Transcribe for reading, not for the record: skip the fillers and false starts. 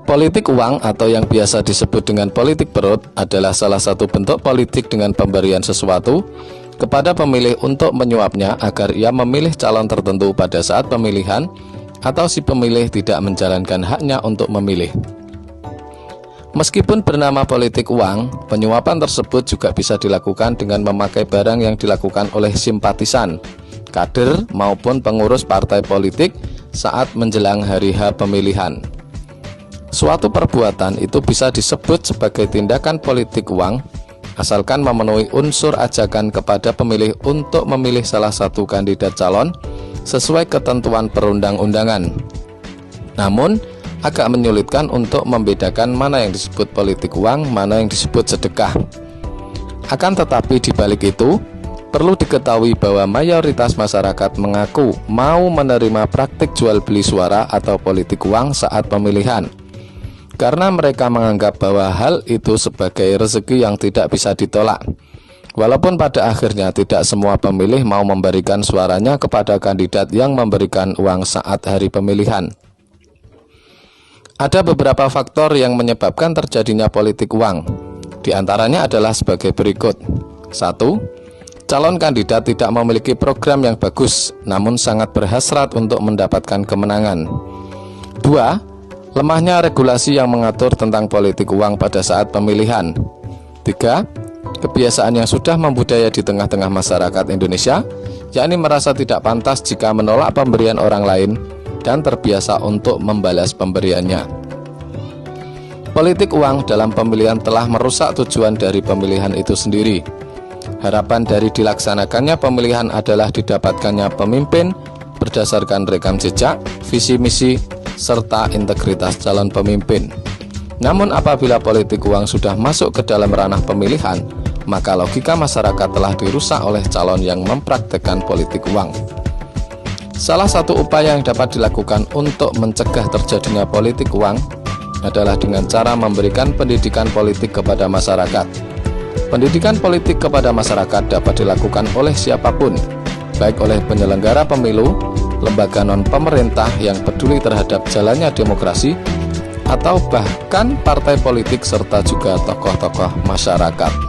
Politik uang atau yang biasa disebut dengan politik perut adalah salah satu bentuk politik dengan pemberian sesuatu kepada pemilih untuk menyuapnya agar ia memilih calon tertentu pada saat pemilihan atau si pemilih tidak menjalankan haknya untuk memilih. Meskipun bernama politik uang, penyuapan tersebut juga bisa dilakukan dengan memakai barang yang dilakukan oleh simpatisan, kader maupun pengurus partai politik saat menjelang hari H pemilihan. Suatu perbuatan itu bisa disebut sebagai tindakan politik uang asalkan memenuhi unsur ajakan kepada pemilih untuk memilih salah satu kandidat calon sesuai ketentuan perundang-undangan. Namun, agak menyulitkan untuk membedakan mana yang disebut politik uang, mana yang disebut sedekah. Akan tetapi di balik itu, perlu diketahui bahwa mayoritas masyarakat mengaku mau menerima praktik jual beli suara atau politik uang saat pemilihan, karena mereka menganggap bahwa hal itu sebagai rezeki yang tidak bisa ditolak. Walaupun pada akhirnya tidak semua pemilih mau memberikan suaranya kepada kandidat yang memberikan uang saat hari pemilihan. Ada beberapa faktor yang menyebabkan terjadinya politik uang. Di antaranya adalah sebagai berikut. 1. Calon kandidat tidak memiliki program yang bagus, namun sangat berhasrat untuk mendapatkan kemenangan. 2. Lemahnya regulasi yang mengatur tentang politik uang pada saat pemilihan. 3. Kebiasaan yang sudah membudaya di tengah-tengah masyarakat Indonesia, yakni merasa tidak pantas jika menolak pemberian orang lain dan terbiasa untuk membalas pemberiannya. Politik uang dalam pemilihan telah merusak tujuan dari pemilihan itu sendiri. Harapan dari dilaksanakannya pemilihan adalah didapatkannya pemimpin berdasarkan rekam jejak, visi misi, serta integritas calon pemimpin. Namun apabila politik uang sudah masuk ke dalam ranah pemilihan, maka logika masyarakat telah dirusak oleh calon yang mempraktekkan politik uang. Salah satu upaya yang dapat dilakukan untuk mencegah terjadinya politik uang adalah dengan cara memberikan pendidikan politik kepada masyarakat. Pendidikan politik kepada masyarakat dapat dilakukan oleh siapapun, baik oleh penyelenggara pemilu, lembaga non-pemerintah yang peduli terhadap jalannya demokrasi, atau bahkan partai politik serta juga tokoh-tokoh masyarakat.